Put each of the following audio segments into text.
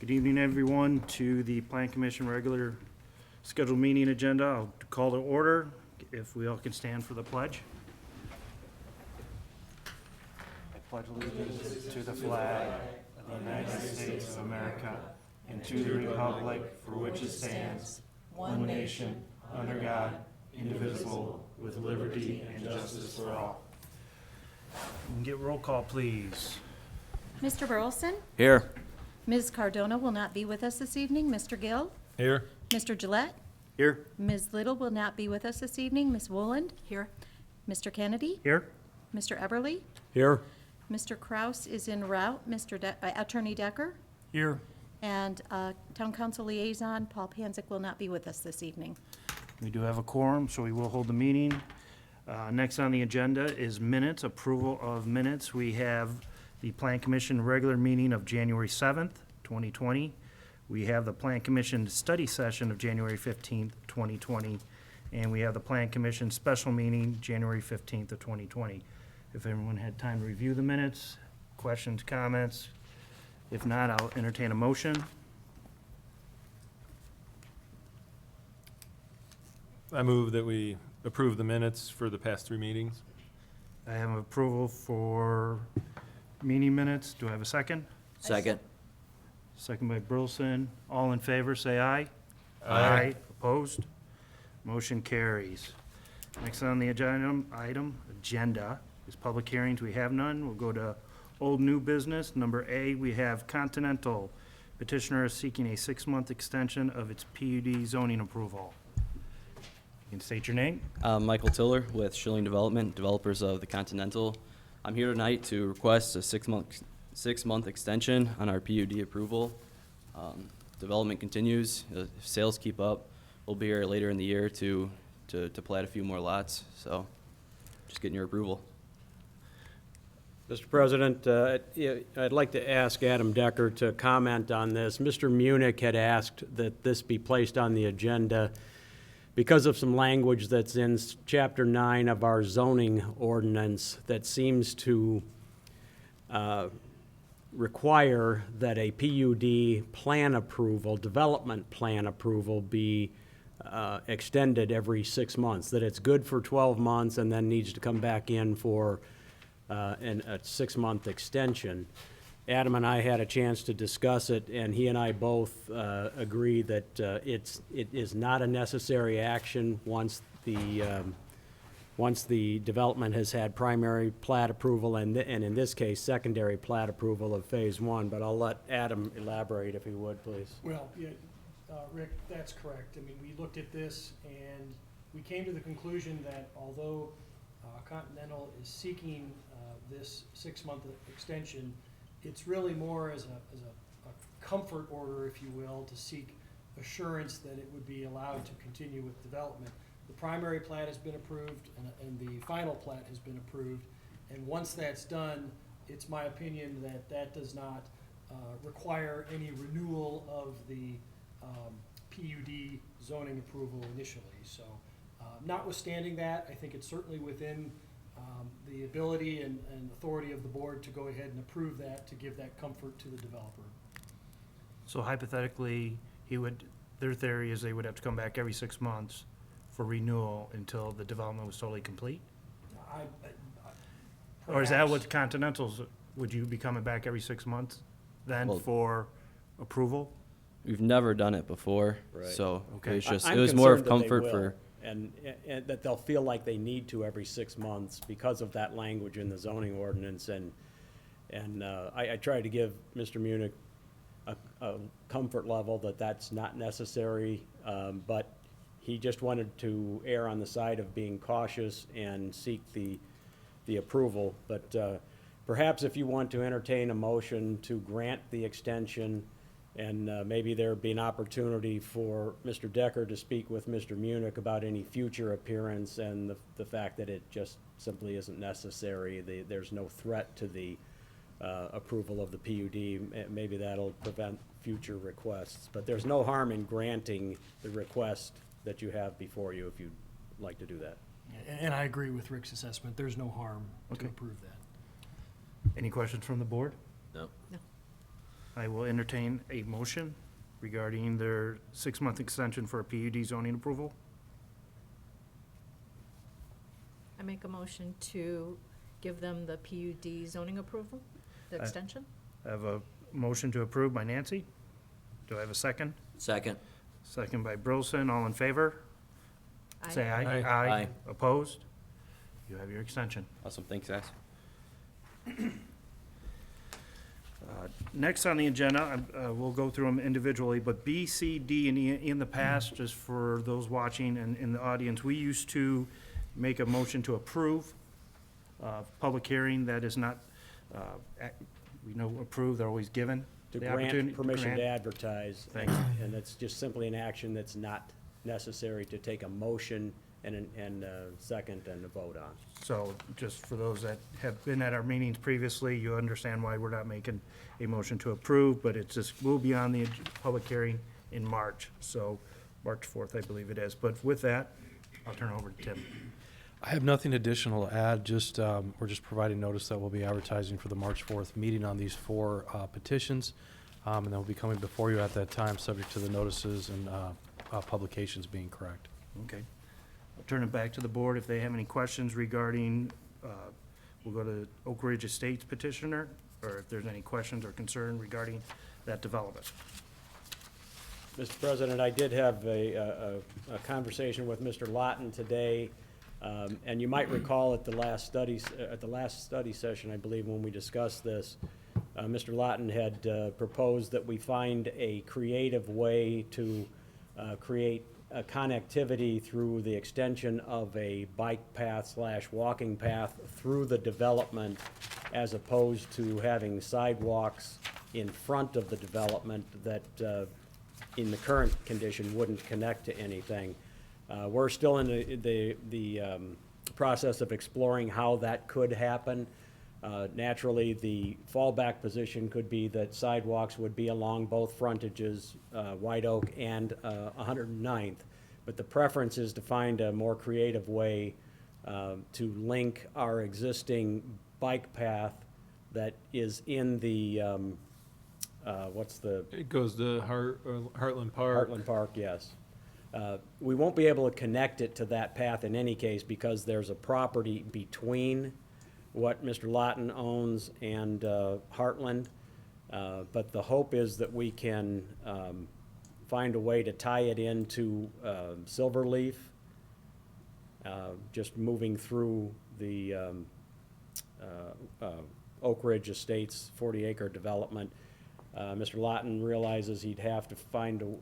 Good evening, everyone, to the Plan Commission regular scheduled meeting agenda. I'll call to order if we all can stand for the pledge. I pledge allegiance to the flag of the United States of America and to the republic for which it stands, one nation, under God, indivisible, with liberty and justice for all. We can get roll call, please. Mr. Burleson? Here. Ms. Cardona will not be with us this evening. Mr. Gill? Here. Mr. Gillette? Here. Ms. Little will not be with us this evening. Ms. Woland? Here. Mr. Kennedy? Here. Mr. Everly? Here. Mr. Kraus is en route. Attorney Decker? Here. And Town Council Liaison Paul Panzik will not be with us this evening. We do have a quorum, so we will hold the meeting. Next on the agenda is minutes, approval of minutes. We have the Plan Commission regular meeting of January 7th, 2020. We have the Plan Commission study session of January 15th, 2020. And we have the Plan Commission special meeting, January 15th of 2020. If everyone had time to review the minutes, questions, comments? If not, I'll entertain a motion. I move that we approve the minutes for the past 3 meetings. I have approval for meeting minutes. Do I have a second? Second. Second by Burleson. All in favor, say aye. Aye. Opposed? Motion carries. Next on the agenda is public hearings. We have none. We'll go to old new business. Number A, we have Continental. Petitioner is seeking a 6-month extension of its PUD zoning approval. You can state your name. Michael Tiller with Schilling Development, developers of the Continental. I'm here tonight to request a 6-month extension on our PUD approval. Development continues. If sales keep up, we'll be here later in the year to plat a few more lots. So just getting your approval. Mr. President, I'd like to ask Adam Decker to comment on this. Mr. Munich had asked that this be placed on the agenda because of some language that's in Chapter 9 of our zoning ordinance that seems to require that a PUD plan approval, development plan approval, be extended every 6 months, that it's good for 12 months and then needs to come back in for a 6-month extension. Adam and I had a chance to discuss it, and he and I both agree that it is not a necessary action once the development has had primary plat approval and in this case, secondary plat approval of Phase 1. But I'll let Adam elaborate if he would, please. Well, yeah, Rick, that's correct. I mean, we looked at this and we came to the conclusion that although Continental is seeking this 6-month extension, it's really more as a comfort order, if you will, to seek assurance that it would be allowed to continue with development. The primary plat has been approved and the final plat has been approved. And once that's done, it's my opinion that that does not require any renewal of the PUD zoning approval initially. So notwithstanding that, I think it's certainly within the ability and authority of the board to go ahead and approve that to give that comfort to the developer. So hypothetically, their theory is they would have to come back every 6 months for renewal until the development was totally complete? Or is that what Continentals, would you be coming back every 6 months then Well- for approval? We've never done it before, Right. so Okay. I'm it was more of concerned that they comfort will, for. and that they'll feel like they need to every 6 months because of that language in the zoning ordinance. And I tried to give Mr. Munich a comfort level that that's not necessary, but he just wanted to err on the side of being cautious and seek the approval. But perhaps if you want to entertain a motion to grant the extension, and maybe there'd be an opportunity for Mr. Decker to speak with Mr. Munich about any future appearance and the fact that it just simply isn't necessary. There's no threat to the approval of the PUD. Maybe that'll prevent future requests. But there's no harm in granting the request that you have before you if you'd like to do that. And I agree with Rick's assessment. There's no harm to Okay. approve that. Any questions from the board? No. I will entertain a motion regarding their 6-month extension for a PUD zoning approval. I make a motion to give them the PUD zoning approval, the Aye. extension. I have a motion to approve by Nancy. Do I have a second? Second. Second by Brillson. All in favor? Say aye. Aye. Aye. Opposed? You have your extension. Awesome, thanks, guys. Next on the agenda, we'll go through them individually, but B, C, D, and E, in the past, just for those watching and in the audience, we used to make a motion to approve public hearing. That is not, we know approved, they're always given. To the grant opportunity permission to grant. advertise. Thanks. And it's just simply an action that's not necessary to take a motion and a second and a vote on. So just for those that have been at our meetings previously, you understand why we're not making a motion to approve, but it's just, we'll be on the public hearing in March, so March 4th, I believe it is. But with that, I'll turn it over to Tim. I have nothing additional to add, just, we're just providing notice that we'll be advertising for the March 4th meeting on these 4 petitions, and they'll be coming before you at that time, subject to the notices and publications being correct. Okay. I'll turn it back to the board if they have any questions regarding, we'll go to Oak Ridge Estates petitioner, or if there's any questions or concern regarding that development. Mr. President, I did have a conversation with Mr. Lawton today, and you might recall at the last study session, I believe, when we discussed this, Mr. Lawton had proposed that we find a creative way to create a connectivity through the extension of a bike path / walking path through the development, as opposed to having sidewalks in front of the development that, in the current condition, wouldn't connect to anything. We're still in the process of exploring how that could happen. Naturally, the fallback position could be that sidewalks would be along both frontages, White Oak and 109th. But the preference is to find a more creative way to link our existing bike path that is in the, what's the? It goes to Heartland Park. Heartland Park, yes. We won't be able to connect it to that path in any case because there's a property between what Mr. Lawton owns and Heartland. But the hope is that we can find a way to tie it into Silverleaf, just moving through the Oak Ridge Estates 40-acre development. Mr. Lawton realizes he'd have to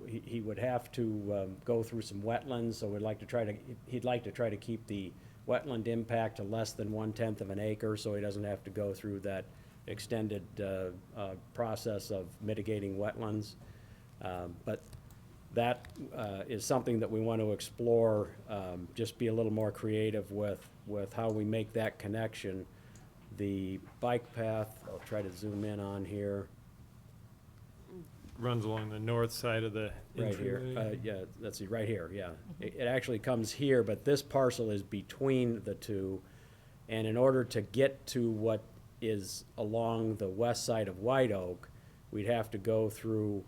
he would have to go through some wetlands, so he'd like to try to keep the wetland impact to less than 1/10 of an acre, so he doesn't have to go through that extended process of mitigating wetlands. But that is something that we want to explore, just be a little more creative with how we make that connection. The bike path, I'll try to zoom in on here. Runs along the north side of the Right here, entryway. yeah, let's see, right here, yeah. It actually comes here, but this parcel is between the two. And in order to get to what is along the west side of White Oak, we'd have to go through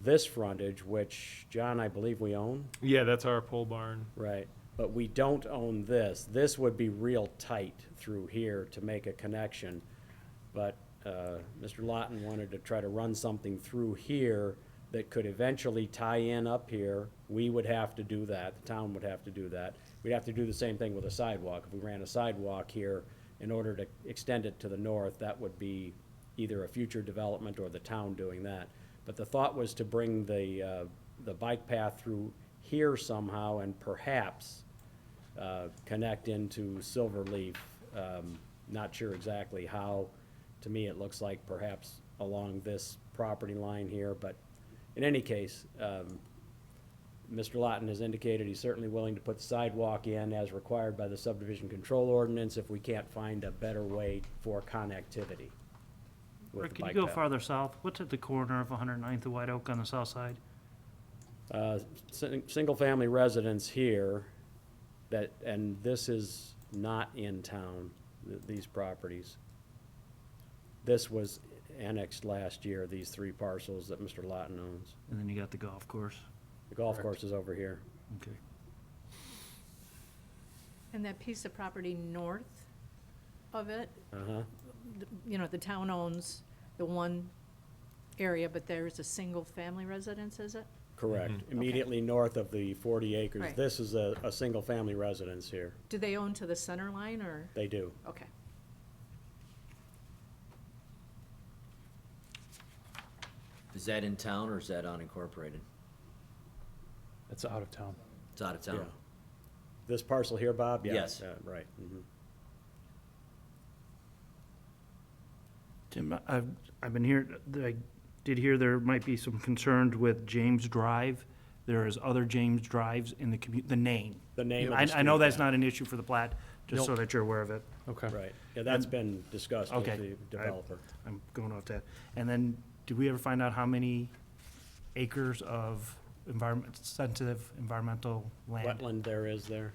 this frontage, which, John, I believe we own, Yeah, that's our pole barn. right? But we don't own this. This would be real tight through here to make a connection. But Mr. Lawton wanted to try to run something through here that could eventually tie in up here. We would have to do that, the town would have to do that. We'd have to do the same thing with a sidewalk. If we ran a sidewalk here, in order to extend it to the north, that would be either a future development or the town doing that. But the thought was to bring the bike path through here somehow and perhaps connect into Silverleaf. Not sure exactly how. To me, it looks like perhaps along this property line here, but in any case, Mr. Lawton has indicated he's certainly willing to put the sidewalk in as required by the subdivision control ordinance if we can't find a better way for connectivity with Rick, the can you bike go path. farther south? What's at the corner of 109th and White Oak on the south side? Single-family residence here, and this is not in town, these properties. This was annexed last year, these 3 parcels that Mr. Lawton owns. And then you got the golf course. The golf course is over here. Okay. And that piece of property north of it, Uh-huh. the town owns the one area, but there's a single-family residence, is it? Correct. Mhm. Immediately north of the 40 acres. Right. This is a single-family residence here. Do they own to the center line, or? They do. Okay. Is that in town or is that unincorporated? It's out of town. It's out of Yeah. town. This parcel here, Bob? Yeah, Yes. right. Mhm. Tim, I've been here, I did hear there might be some concerns with James Drive. There is other James Drives in the name. The name of the I know street, that's yeah. not an issue for the plat, just so Nope. that you're aware of it. Okay. Right. Yeah, that's been discussed with Okay. the developer. I'm going off that. And then, did we ever find out how many acres of sensitive environmental land? Wetland there is there.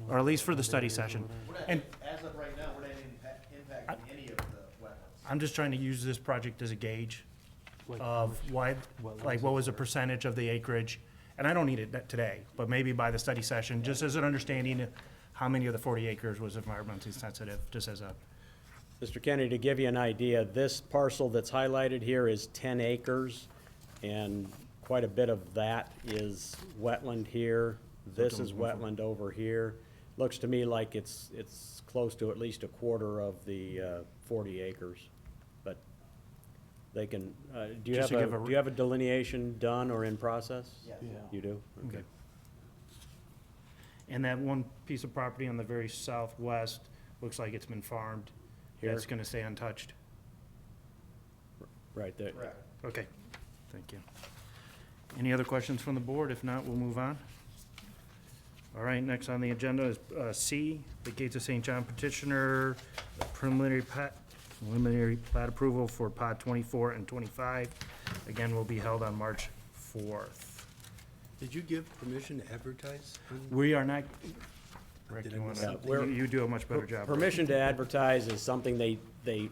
Or at least for the study session? And As of right now, we're not impacting any of the wetlands. I'm just trying to use this project as a gauge of what was the percentage of the acreage? And I don't need it today, but maybe by the study session, just as an understanding of how many of the 40 acres was environmentally sensitive, just as a, Mr. Kennedy, to give you an idea, this parcel that's highlighted here is 10 acres, and quite a bit of that is wetland here. This is wetland over here. Looks to me like it's close to at least a quarter of the 40 acres. But they can, do you Just have to give a- do you have a delineation done or in process? Yes. You do? okay. And that one piece of property on the very southwest, looks like it's been farmed. Here? That's gonna stay untouched. Right there. Correct. Okay, thank you. Any other questions from the board? If not, we'll move on. All right, next on the agenda is C, the Gates of St. John petitioner, preliminary plat approval for pod 24 and 25. Again, will be held on March 4th. Did you give permission to advertise? We are not, Rick, Did you I wanna, miss something? Yeah, you do a much better job. Permission to advertise is something they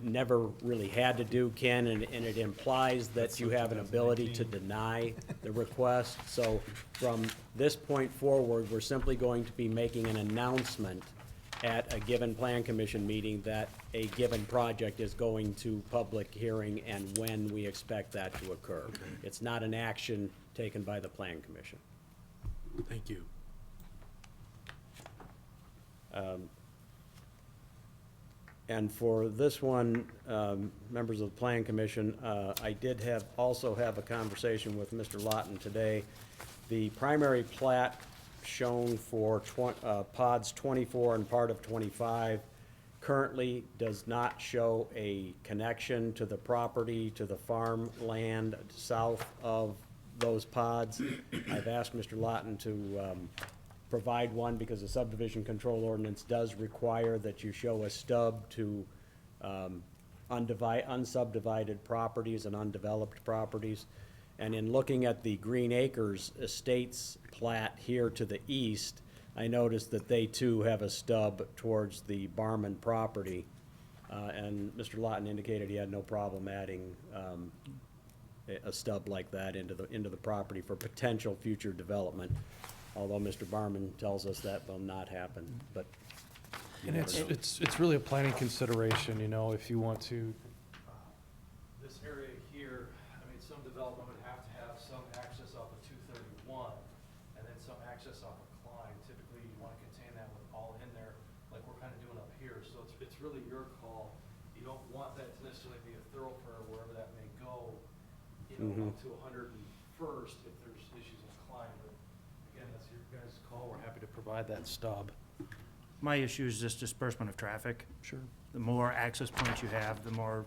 never really had to do, Ken, and it implies that you have an ability to deny the request. So from this point forward, we're simply going to be making an announcement at a given plan commission meeting that a given project is going to public hearing and when we expect that to occur. It's not an action taken by the plan commission. Thank you. And for this one, members of the Plan Commission, I did also have a conversation with Mr. Lawton today. The primary plat shown for pods 24 and part of 25 currently does not show a connection to the property, to the farmland south of those pods. I've asked Mr. Lawton to provide one because the subdivision control ordinance does require that you show a stub to unsubdivided properties and undeveloped properties. And in looking at the Green Acres Estates plat here to the east, I noticed that they too have a stub towards the Barman property. And Mr. Lawton indicated he had no problem adding a stub like that into the property for potential future development. Although Mr. Barman tells us that will not happen, but you And never know. it's really a planning consideration, if you want to. This area here, some development would have to have some access off of 231, and then some access off of Klein. Typically, you want to contain that with all in there, like we're kind of doing up here. So it's really your call. You don't want that to necessarily be a thoroughfare wherever that may go, up to 101st if there's issues in Klein. But again, that's your guys' call. We're happy to provide that stub. My issue is just disbursement of traffic. Sure. The more access points you have, the more,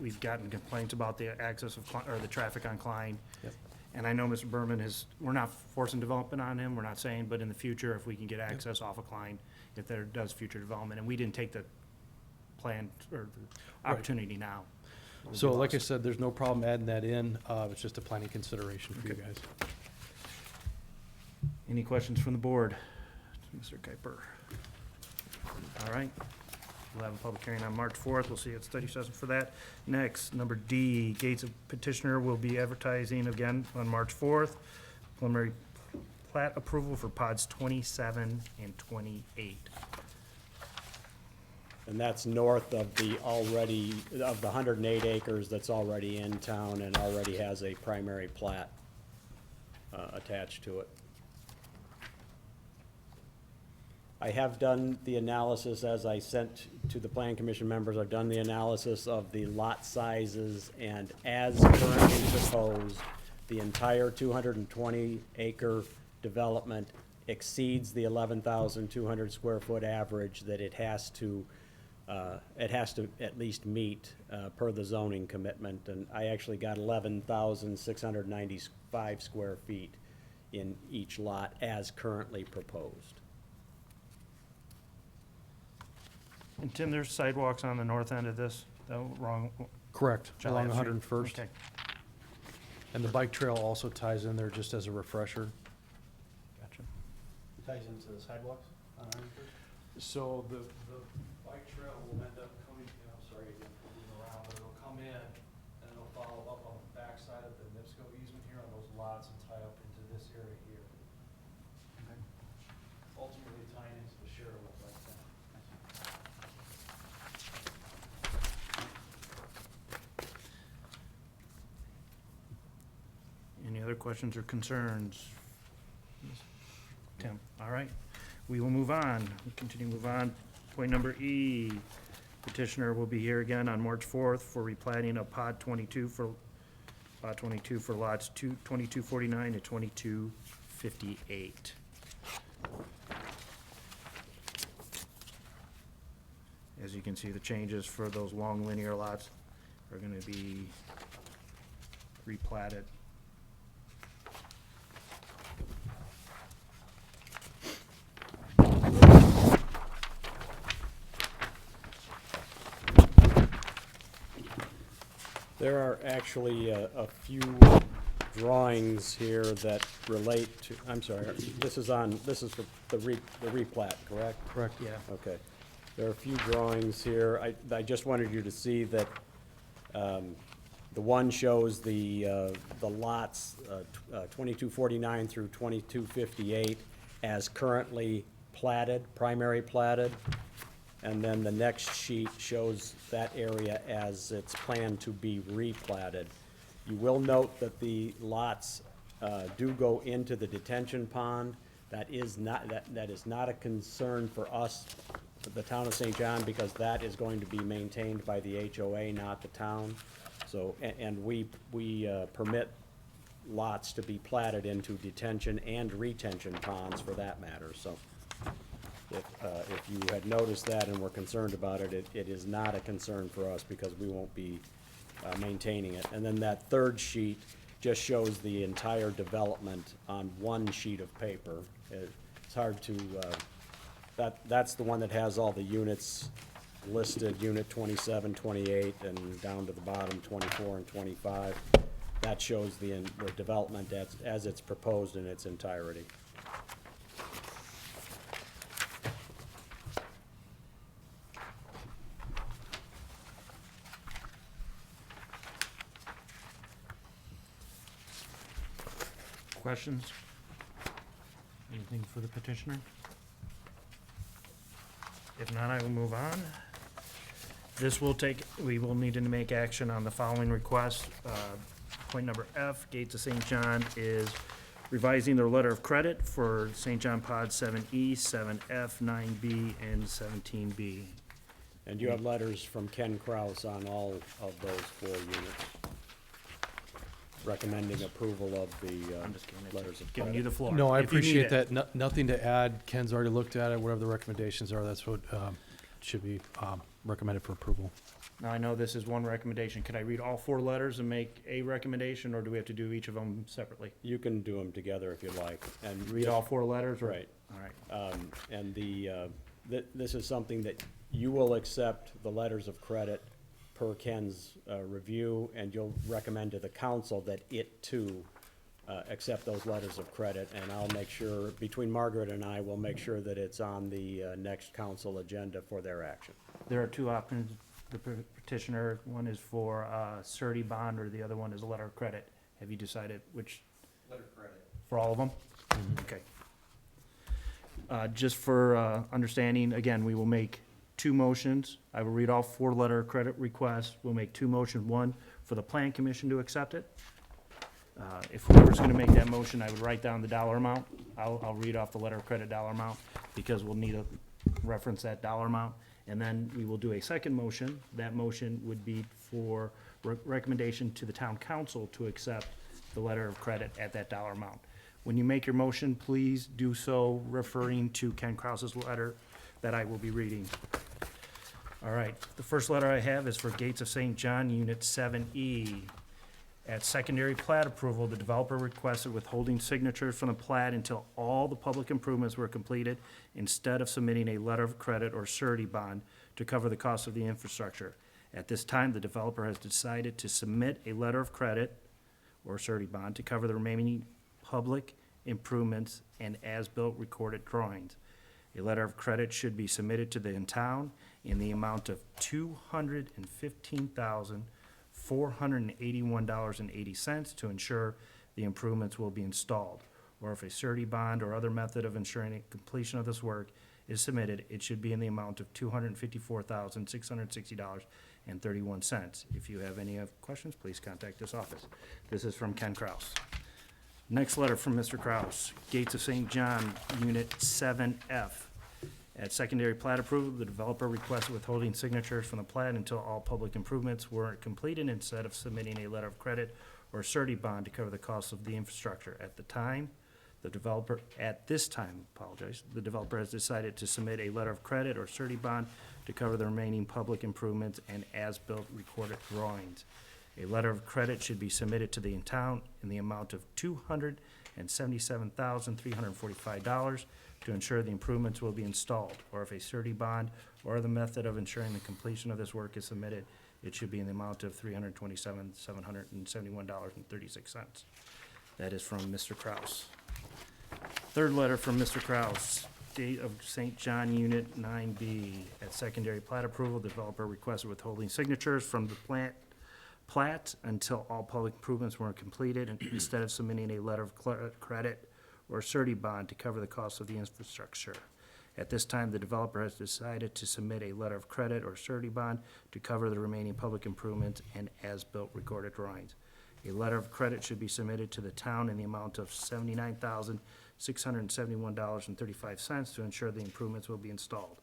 we've gotten complaints about the access of, or the traffic on Klein. Yep. And I know Mr. Berman we're not forcing development on him, we're not saying, but in the future, if we can get access off of Klein, if there does future development, and we didn't take the plan, or the opportunity now. So like I said, there's no problem adding that in. It's just a planning consideration for you Okay. guys. Any questions from the board? Mr. Kuiper? All right, We'll have a public hearing on March 4th. We'll see you at study session for that. Next, number D, Gates of Petitioner will be advertising again on March 4th. Preliminary plat approval for pods 27 and 28. And that's north of the 108 acres that's already in town and already has a primary plat attached to it. I have done the analysis, as I sent to the Plan Commission members, I've done the analysis of the lot sizes, and as currently proposed, the entire 220 acre development exceeds the 11,200 square foot average that it has to at least meet per the zoning commitment. And I actually got 11,695 square feet in each lot as currently proposed. And Tim, there's sidewalks on the north end of this? Oh, wrong. Correct, Shall along I have street? 101st. Okay. And the bike trail also ties in there just as a refresher. Gotcha. Ties into the sidewalks on Iron First? So the bike trail will end up coming, I'm sorry, again, moving around, but it'll come in and it'll follow up on the backside of the NIPSCO easement here on those lots and tie up into this area here. Ultimately tying into the Sherwood like that. Any other questions or concerns? Tim, all right. We will move on. We continue to move on. Point number E, petitioner will be here again on March 4th for replating of Pod 22 for lots 2249 to 2258. As you can see, the changes for those long linear lots are gonna be replatted. There are actually a few drawings here that relate to, I'm sorry, this is for the replat, correct? Correct. Yeah. Okay. There are a few drawings here. I just wanted you to see that the one shows the lots 2249 through 2258 as currently platted, primary platted. And then the next sheet shows that area as it's planned to be replatted. You will note that the lots do go into the detention pond. That is not a concern for us, the town of St. John, because that is going to be maintained by the HOA, not the town. So, and we permit lots to be platted into detention and retention ponds for that matter, so. If you had noticed that and were concerned about it, it is not a concern for us because we won't be maintaining it. And then that third sheet just shows the entire development on one sheet of paper. It's hard to, that's the one that has all the units listed, unit 27, 28, and down to the bottom, 24 and 25. That shows the development as it's proposed in its entirety. Questions? Anything for the petitioner? If not, I will move on. We will need to make action on the following request. Point number F, Gates of St. John is revising their letter of credit for St. John Pod 7E, 7F, 9B, and 17B. And you have letters from Ken Kraus on all of those 4 units, recommending approval of the I'm just giving letters of Giving you credit. the floor. No, I If you need appreciate it. that. Nothing to add. Ken's already looked at it. Whatever the recommendations are, that's what should be recommended for approval. Now, I know this is one recommendation. Could I read all 4 letters and make a recommendation, or do we have to do each of them separately? You can do them together if you like, and Read all 4 letters, or? Right. All right. And this is something that you will accept the letters of credit per Ken's review, and you'll recommend to the council that it too accept those letters of credit, and I'll make sure, between Margaret and I, we'll make sure that it's on the next council agenda for their action. There are two options, the petitioner, one is for a surety bond, or the other one is a letter of credit. Have you decided which? Letter of credit. For all of them? Okay. Just for understanding, again, we will make two motions. I will read all four letter of credit requests. We'll make two motions, one for the plan commission to accept it. If whoever's gonna make that motion, I would write down the dollar amount. I'll read off the letter of credit dollar amount, because we'll need to reference that dollar amount. And then we will do a second motion. That motion would be for recommendation to the town council to accept the letter of credit at that dollar amount. When you make your motion, please do so referring to Ken Kraus's letter that I will be reading. All right, the first letter I have is for Gates of St. John, Unit 7E. At secondary plat approval, the developer requested withholding signatures from the plat until all the public improvements were completed, instead of submitting a letter of credit or surety bond to cover the cost of the infrastructure. At this time, the developer has decided to submit a letter of credit or surety bond to cover the remaining public improvements and as-built recorded drawings. A letter of credit should be submitted to the town in the amount of $215,481.80 to ensure the improvements will be installed. Or if a surety bond or other method of ensuring the completion of this work is submitted, it should be in the amount of $254,660.31. If you have any questions, please contact this office. This is from Ken Kraus. Next letter from Mr. Kraus, Gates of St. John, Unit 7F. At secondary plat approval, the developer requested withholding signatures from the plat until all public improvements were completed, instead of submitting a letter of credit or surety bond to cover the cost of the infrastructure. At this time, the developer has decided to submit a letter of credit or surety bond to cover the remaining public improvements and as-built recorded drawings. A letter of credit should be submitted to the town in the amount of $277,345 to ensure the improvements will be installed. Or if a surety bond or other method of ensuring the completion of this work is submitted, it should be in the amount of $327,771.36. That is from Mr. Kraus. Third letter from Mr. Kraus, Gate of St. John, Unit 9B. At secondary plat approval, the developer requested withholding signatures from the plat until all public improvements were completed, and instead of submitting a letter of credit or surety bond to cover the cost of the infrastructure. At this time, the developer has decided to submit a letter of credit or surety bond to cover the remaining public improvements and as-built recorded drawings. A letter of credit should be submitted to the town in the amount of $79,671.35 to ensure the improvements will be installed.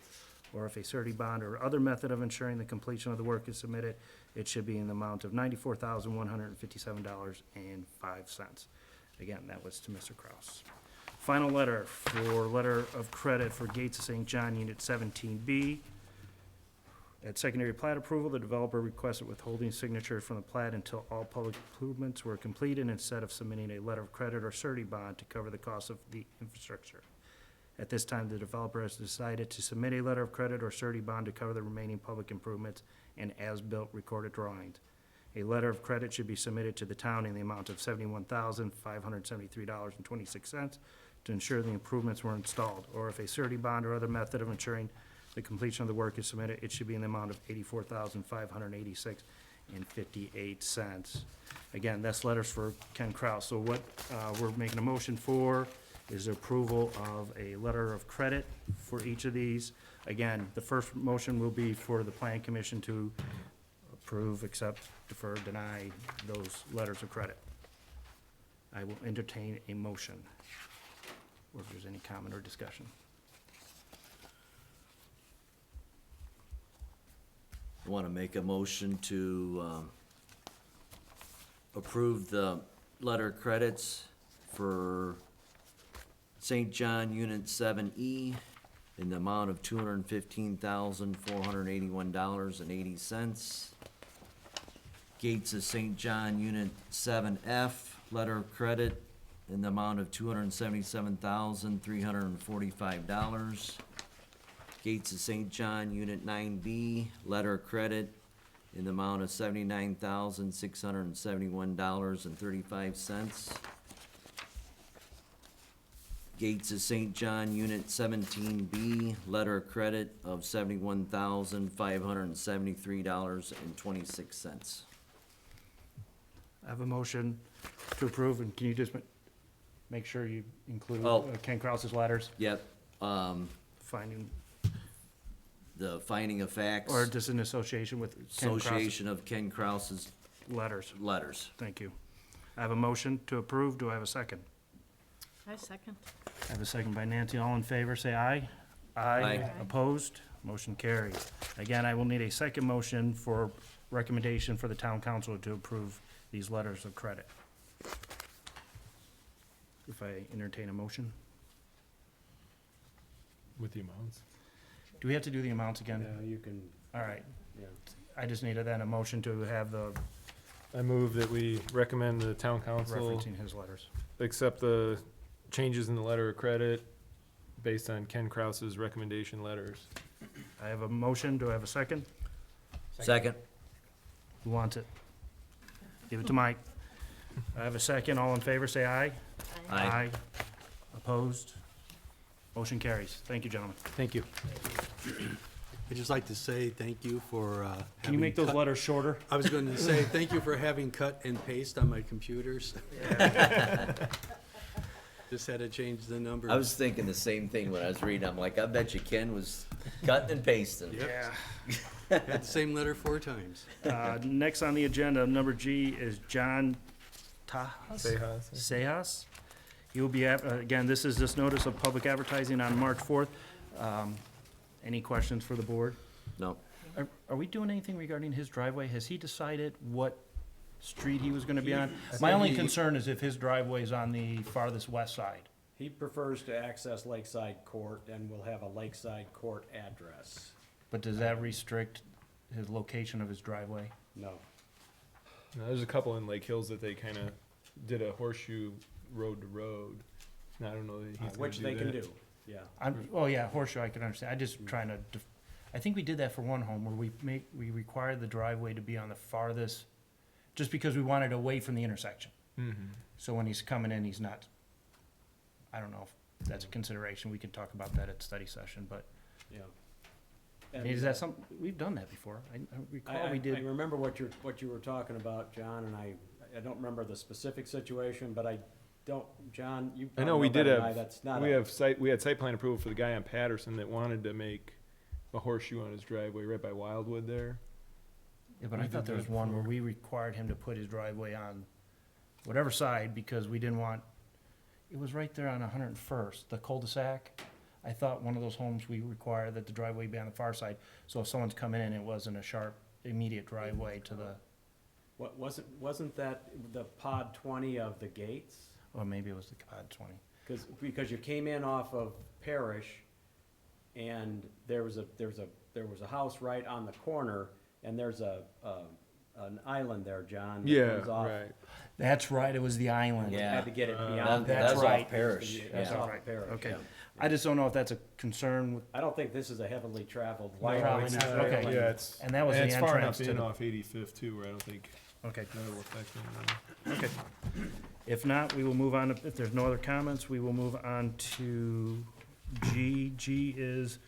Or if a surety bond or other method of ensuring the completion of the work is submitted, it should be in the amount of $94,157.05. Again, that was to Mr. Kraus. Final letter for letter of credit for Gates of St. John, Unit 17B. At secondary plat approval, the developer requested withholding signatures from the plat until all public improvements were completed, instead of submitting a letter of credit or surety bond to cover the cost of the infrastructure. At this time, the developer has decided to submit a letter of credit or surety bond to cover the remaining public improvements and as-built recorded drawings. A letter of credit should be submitted to the town in the amount of $71,573.26 to ensure the improvements were installed. Or if a surety bond or other method of ensuring the completion of the work is submitted, it should be in the amount of $84,586.58. Again, that's letters for Ken Kraus. So what we're making a motion for is approval of a letter of credit for each of these. Again, the first motion will be for the plan commission to approve, accept, defer, deny those letters of credit. I will entertain a motion, or if there's any comment or discussion. I want to make a motion to approve the letter of credits for St. John Unit 7E in the amount of $215,481.80. Gates of St. John Unit 7F, letter of credit in the amount of $277,345. Gates of St. John Unit 9B, letter of credit in the amount of $79,671.35. Gates of St. John, Unit 17B, letter of credit of $71,573.26. I have a motion to approve, and can you just make sure you include Oh. Ken Kraus's letters, Yep, finding, the finding of facts, or just in association with Ken Kraus's association of Ken Kraus's letters? letters. Thank you. I have a motion to approve. Do I have a second? I second. I have a second by Nancy. All in favor, say aye. Aye. Opposed? Motion carries. Again, I will need a second motion for recommendation for the town council to approve these letters of credit. If I entertain a motion. With the amounts. Do we have to do the amounts again? Yeah, you can, All right. yeah. I just needed then a motion to have the I move that we recommend the town council referencing his letters. accept the changes in the letter of credit based on Ken Kraus's recommendation letters. I have a motion. Do I have a second? Second. Who wants it? Give it to Mike. I have a second. All in favor, say aye. Aye. Opposed? Motion carries. Thank you, gentlemen. Thank you. I'd just like to say thank you for having. Can you make those cut- letters shorter? I was going to say, thank you for having cut and paste on my computers. Just had to change the numbers. I was thinking the same thing when I was reading. I'm like, I bet you Ken was cutting and pasting. Yep. Had the same letter 4 times. Next on the agenda, number G, is John Tahas? Sejas. Sejas. He will be, again, this is this notice of public advertising on March 4th. Any questions for the board? No. Are we doing anything regarding his driveway? Has he decided what street he was gonna be on? I My think only he- concern is if his driveway's on the farthest west side. He prefers to access Lakeside Court and will have a Lakeside Court address. But does that restrict his location of his driveway? No. Now, there's a couple in Lake Hills that they kind of did a horseshoe road to road. Now, I don't know that he's gonna Which they can that. do, yeah. Oh, yeah, horseshoe, I can understand. I just trying to, I think we did that for one home where we required the driveway to be on the farthest, just because we wanted away from the intersection. Mhm. So when he's coming in, he's not, I don't know if that's a consideration. We can talk about that at study session, but Yeah. I mean, is that something, we've done that before. I recall we I did. remember what you were talking about, John, and I don't remember the specific situation, but I don't, John, you I know probably we did better than I, have, that's not we a- had site plan approval for the guy on Patterson that wanted to make a horseshoe on his driveway right by Wildwood there. Yeah, but we I thought did there was that one where before. we required him to put his driveway on whatever side because we didn't want, it was right there on 101st, the cul-de-sac. I thought one of those homes we required that the driveway be on the far side, so if someone's coming in, it wasn't a sharp, immediate driveway to the, What, wasn't that the pod 20 of the Gates? or maybe it was the COD 20. Because you came in off of Parish, and there was a house right on the corner, and there's an island there, John. that Yeah, comes off. right. That's right, it was the island. Yeah. Had to get it That- beyond. That's that's right. off Parish. That's Yeah. off Right. Parish, Okay. yeah. I just don't know if that's a concern with, I don't think this is a heavily traveled. No, way. probably it's not. not- Okay. Yeah, it's, and that was the and it's far entrance enough to in the, off 85th too, where I don't think okay. that'll affect anything. Okay. If not, we will move on, if there's no other comments, we will move on to G. G is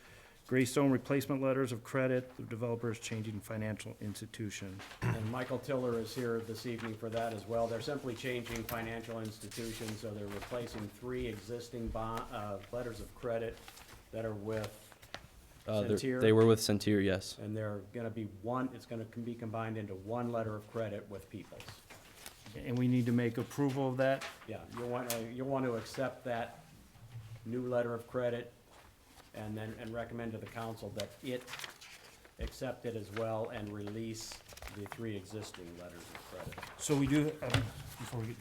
Greystone replacement letters of credit, the developers changing financial institution. And Michael Tiller is here this evening for that as well. They're simply changing financial institutions, so they're replacing 3 existing letters of credit that are with Centir. They were with Centir, yes. And they're gonna be it's gonna be combined into 1 letter of credit with Peoples. And we need to make approval of that. Yeah, you'll want to accept that new letter of credit and recommend to the council that it accept it as well and release the 3 existing letters of credit. So we do,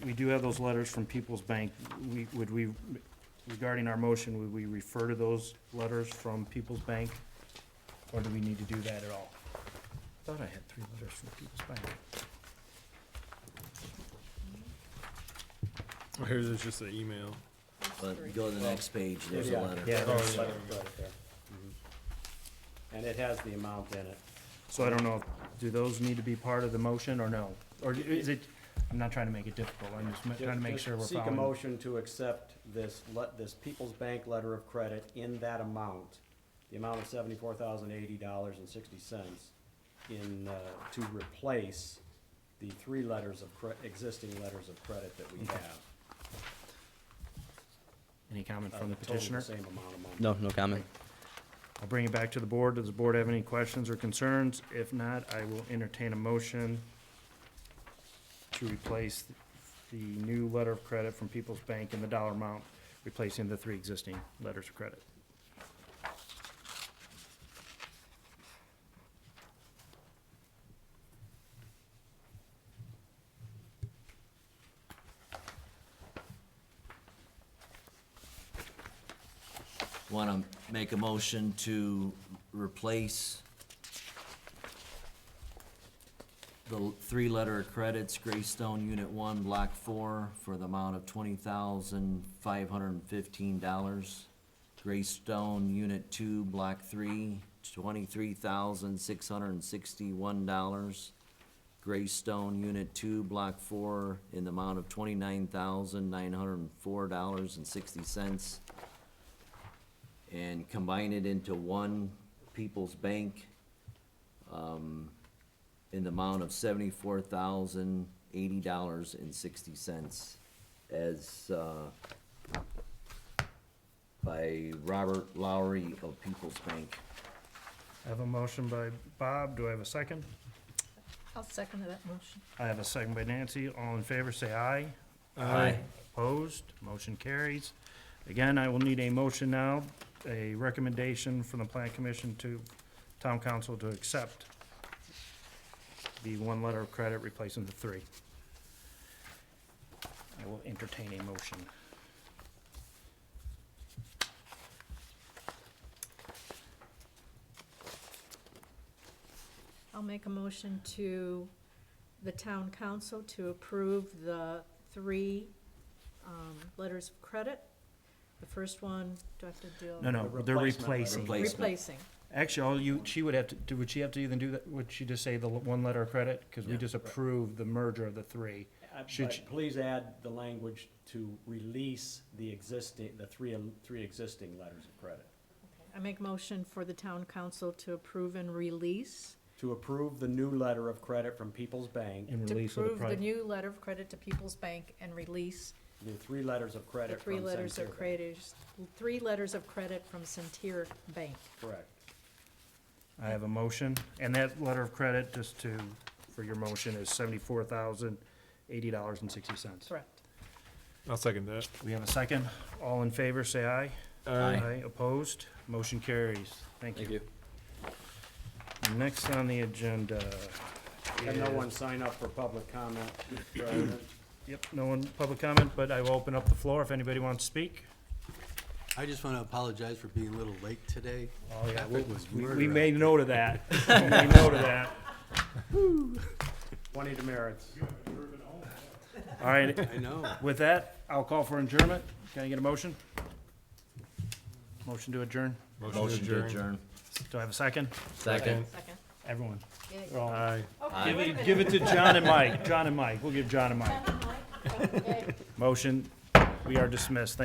we do have those letters from People's Bank. Regarding our motion, would we refer to those letters from People's Bank? Or do we need to do that at all? I thought I had 3 letters from People's Bank. Oh, here's just an email. But go to the next page, there's a Yeah. letter. Yeah, Letter there's- of credit there. And it has the amount in it. So I don't know, do those need to be part of the motion or no? Or is it, I'm not trying to make it difficult, I'm just trying to make sure we're Seek a following. motion to accept this People's Bank letter of credit in that amount, the amount of $74,080.60 to replace the three letters of existing letters of credit that we have. Any comment from the Total petitioner? Same amount of money. No, no comment. I'll bring it back to the board. Does the board have any questions or concerns? If not, I will entertain a motion to replace the new letter of credit from People's Bank in the dollar amount, replacing the three existing letters of credit. Want to make a motion to replace the three-letter credits, Greystone Unit 1, Block 4, for the amount of $20,515. Greystone Unit 2, Block 3, $23,661. Greystone Unit 2, Block 4, in the amount of $29,904.60. And combine it into one People's Bank, in the amount of $74,080.60 as, by Robert Lowry of People's Bank. I have a motion by Bob. Do I have a second? I'll second that motion. I have a second by Nancy. All in favor, say aye. Aye. Opposed? Motion carries. Again, I will need a motion now, a recommendation from the Plan Commission to Town Council to accept the one letter of credit replacing the three. I will entertain a motion. I'll make a motion to the town council to approve the three letters of credit. The first one, do I have to do? No, no, The they're replacement letter. replacing. Replacement. Replacing. Actually, she would have to, would she have to even do that? Would she just say the one letter of credit? Because we Yeah. just approved the merger of the three. Should she- But please add the language to release the three existing letters of credit. I make motion for the town council to approve and release, To approve the new letter of credit from People's Bank, In to release of the approve the pri- new letter of credit to People's Bank and release the three letters of the credit three from letters of Centura. three letters of credit from Centur Bank. Correct. I have a motion, and that letter of credit, just to, for your motion, is $74,080.60. Correct. I'll second that. We have a second. All in favor, say aye. Aye. Opposed? Motion carries. Thank Thank you. you. Next on the agenda. And no is- one sign up for public comment, Mr. President. Yep, no one, public comment, but I will open up the floor if anybody wants to speak. I just want to apologize for being a little late today. Oh, yeah, Traffic was we murder. made note of that. We made note of that. 20 demerits. All right, I know. with that, I'll call for adjournment. Can I get a motion? Motion to adjourn. Motion to adjourn. Do I have a second? Second. Second. Everyone. Yeah. We're all- Aye. Okay, wait a minute. Give it to John and Mike. John and Mike. We'll give John and Mike. Okay. Motion, we are dismissed. Thank